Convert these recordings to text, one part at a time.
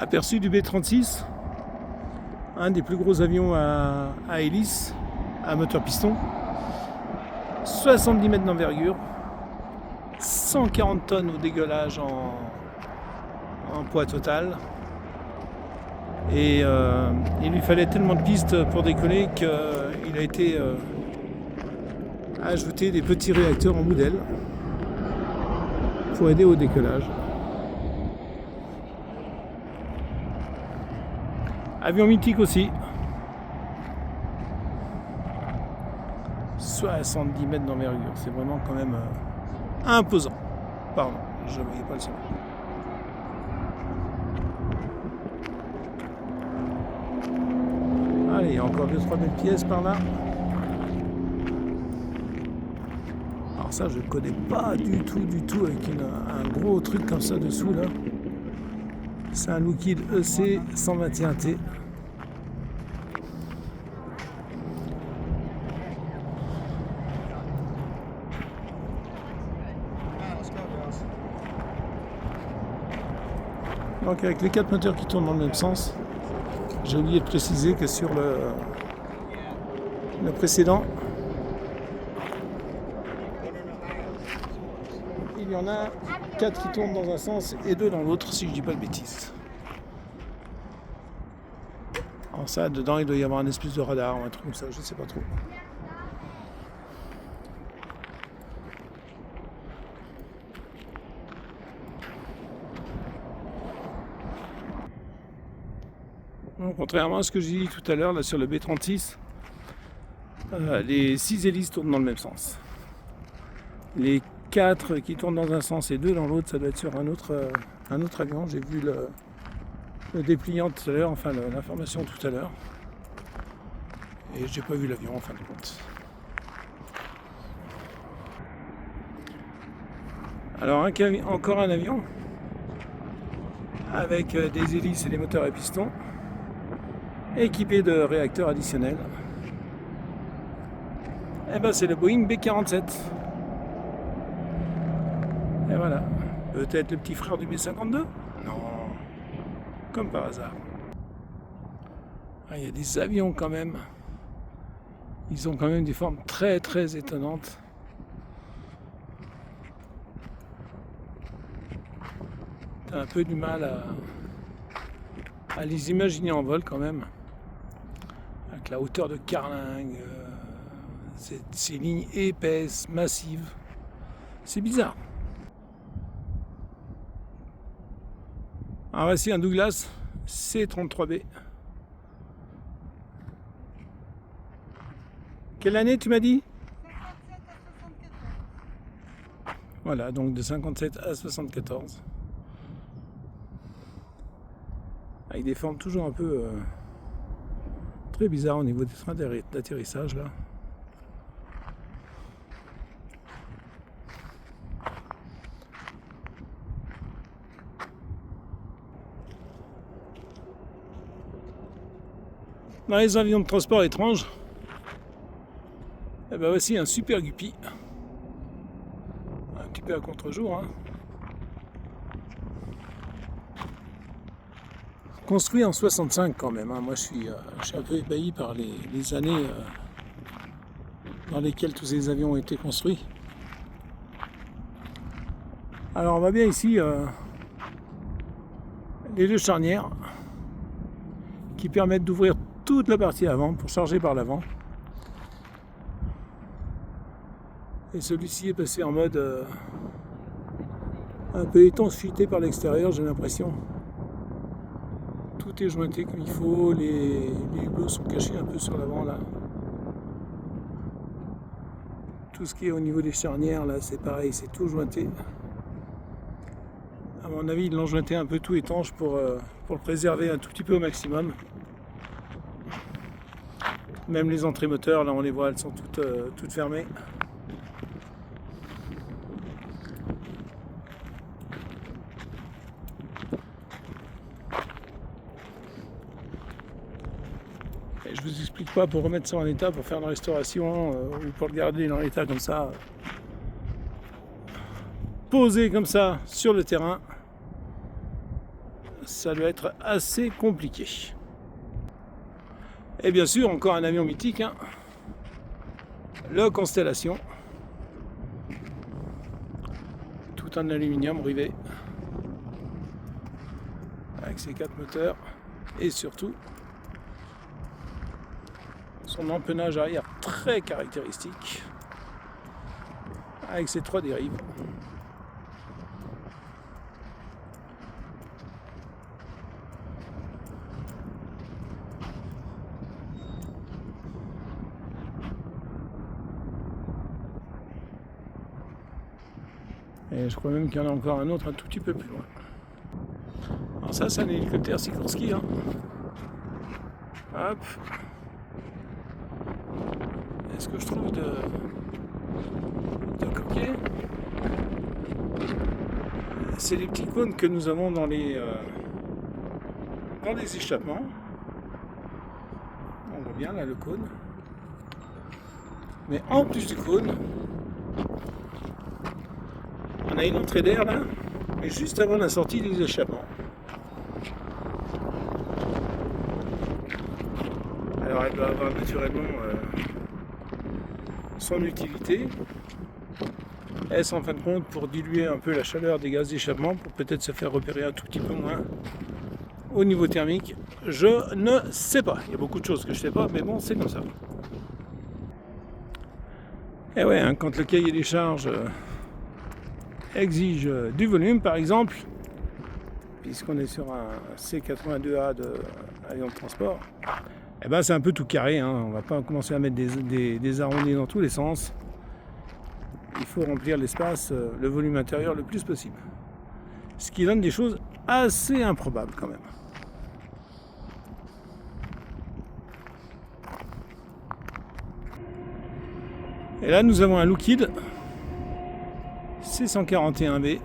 aperçu du B-36, un des plus gros avions à hélice, à moteur piston, 70 mètres d'envergure, 140 tonnes au dégueulage en poids total. Et il lui fallait tellement de pistes pour décoller qu'il a été ajouté des petits réacteurs en bout d'aile pour aider au décollage. Avion mythique aussi. 70 mètres d'envergure, c'est vraiment quand même imposant. Pardon, je ne voyais pas le son. Allez, il y a encore 2-3 belles pièces par là. Alors ça, je ne connais pas du tout avec un gros truc comme ça dessous là. C'est un Lockheed EC 121T. Donc avec les 4 moteurs qui tournent dans le même sens, j'ai oublié de préciser que sur le précédent, il y en a 4 qui tournent dans un sens et 2 dans l'autre, si je dis pas de bêtises. Alors ça, dedans, il doit y avoir un espèce de radar ou un truc comme ça, je ne sais pas trop. Donc, contrairement à ce que j'ai dit tout à l'heure là sur le B-36, les 6 hélices tournent dans le même sens. Les 4 qui tournent dans un sens et 2 dans l'autre, ça doit être sur un autre avion. J'ai vu le dépliant tout à l'heure, enfin l'information tout à l'heure. Et j'ai pas vu l'avion en fin de compte. Alors encore un avion avec des hélices et des moteurs à piston, équipé de réacteurs additionnels. Et ben c'est le Boeing B-47. Et voilà. Peut-être le petit frère du B-52 ? Non. Comme par hasard. Ah, il y a des avions quand même. Ils ont quand même des formes très très étonnantes. T'as un peu du mal à les imaginer en vol quand même. Avec la hauteur de carlingue, ces lignes épaisses, massives. C'est bizarre. Alors voici un Douglas C-33B. Quelle année tu m'as dit ? 57 à 74. Voilà, donc de 57 à 74. Avec des formes toujours un peu très bizarres au niveau des trains d'atterrissage là. Dans les avions de transport étranges, et ben voici un super Guppy. Un petit peu à contre-jour. Hein. Construit en 65 quand même. Hein. Moi je suis un peu ébahi par les années dans lesquelles tous ces avions ont été construits. Alors on voit bien ici les 2 charnières qui permettent d'ouvrir toute la partie avant pour charger par l'avant. Et celui-ci est passé en mode un peu étanchéité par l'extérieur, j'ai l'impression. Tout est jointé comme il faut, les hublots sont cachés un peu sur l'avant là. Tout ce qui est au niveau des charnières là, c'est pareil, c'est tout jointé. À mon avis, ils l'ont jointé un peu tout étanche pour le préserver un tout petit peu au maximum. Même les entrées moteurs, là on les voit, elles sont toutes fermées. Et je vous explique pas pour remettre ça en état, pour faire une restauration ou pour le garder dans l'état comme ça, posé comme ça sur le terrain. ça doit être assez compliqué. Et bien sûr, encore un avion mythique, hein, le Constellation. Tout en aluminium rivé. Avec ses 4 moteurs. Et surtout, son empennage arrière très caractéristique. Avec ses 3 dérives. Et je crois même qu'il y en a encore un autre un tout petit peu plus loin. Alors ça, c'est un hélicoptère Sikorsky. Hein. Hop. Est-ce que je trouve de coquets? C'est les petits cônes que nous avons dans les échappements. On voit bien là le cône. Mais en plus du cône, on a une entrée d'air là, mais juste avant la sortie des échappements. Alors elle doit avoir naturellement son utilité. Est-ce en fin de compte pour diluer un peu la chaleur des gaz d'échappement, pour peut-être se faire repérer un tout petit peu moins au niveau thermique? Je ne sais pas. Il y a beaucoup de choses que je ne sais pas, mais bon, c'est comme ça. Et ouais, hein, quand le cahier des charges exige du volume, par exemple, puisqu'on est sur un C82A de avion de transport, et ben c'est un peu tout carré. Hein. On va pas commencer à mettre des arrondis dans tous les sens. Il faut remplir l'espace, le volume intérieur le plus possible. Ce qui donne des choses assez improbables quand même. Et là nous avons un Lockheed C141B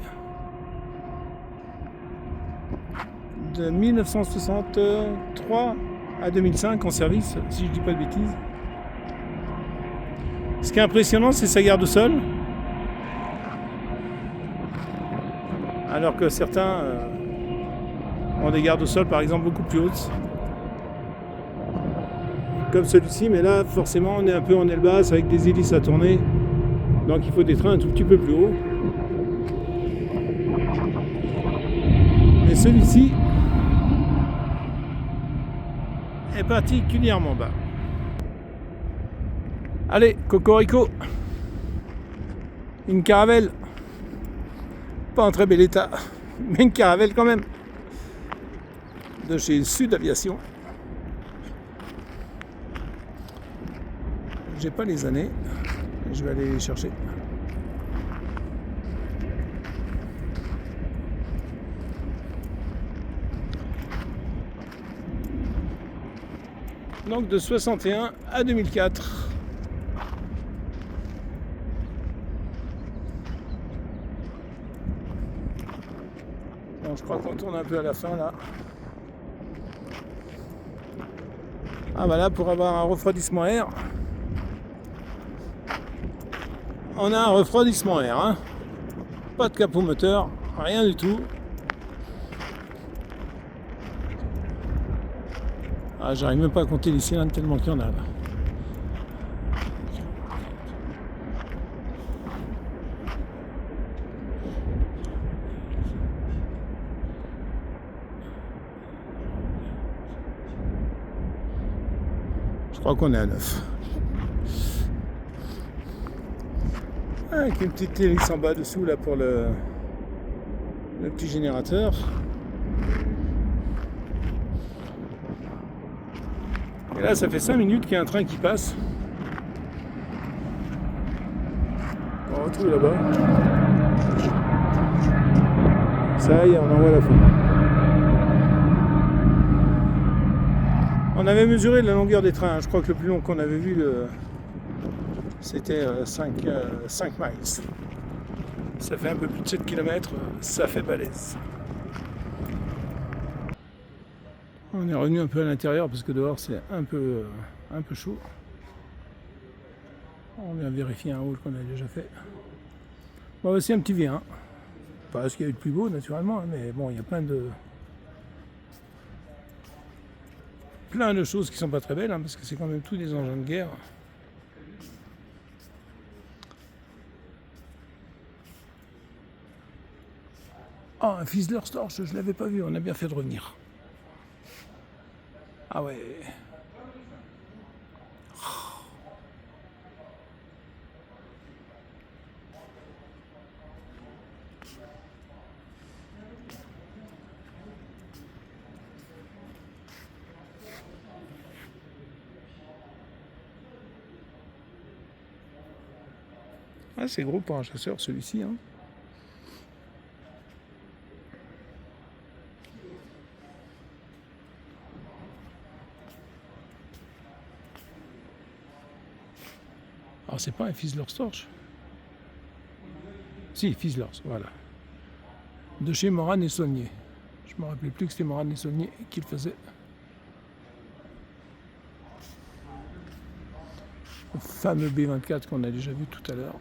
de 1963 à 2005 en service, si je dis pas de bêtises. Ce qui est impressionnant, c'est sa garde au sol. Alors que certains ont des gardes au sol, par exemple, beaucoup plus hautes. Comme celui-ci, mais là, forcément, on est un peu en aile basse avec des hélices à tourner. Donc il faut des trains un tout petit peu plus hauts. Mais celui-ci est particulièrement bas. Allez, cocorico. Une caravelle. Pas en très bel état, mais une caravelle quand même. De chez Sud Aviation. J'ai pas les années. Je vais aller les chercher. Donc de 61 à 2004. Bon, je crois qu'on tourne un peu à la fin là. Ah bah là, pour avoir un refroidissement air, on a un refroidissement air, hein. Pas de capot moteur, rien du tout. Ah, j'arrive même pas à compter les cylindres tellement qu'il y en a là. Je crois qu'on est à 9. Avec une petite hélice en bas dessous là pour le petit générateur. Et là ça fait 5 minutes qu'il y a un train qui passe. On retrouve là-bas. Ça y est, on en voit la fin. On avait mesuré la longueur des trains. Je crois que le plus long qu'on avait vu, c'était 5 miles. Ça fait un peu plus de 7 km, ça fait balèze. On est revenu un peu à l'intérieur parce que dehors c'est un peu chaud. On vient vérifier un haul qu'on a déjà fait. Bon, voici un petit V1. Pas ce qu'il y a eu de plus beau naturellement, mais bon, il y a plein plein de choses qui sont pas très belles, hein, parce que c'est quand même tous des engins de guerre. Ah, un Fizzler Storch, je l'avais pas vu, on a bien fait de revenir. Ah ouais. Ah, c'est gros pour un chasseur celui-ci, hein. Alors c'est pas un Fizzler Storch. Si, Fizzlers, voilà. De chez Moran et Saunier. Je me rappelais plus que c'était Moran et Saunier qui le faisait. Le fameux B24 qu'on a déjà vu tout à l'heure.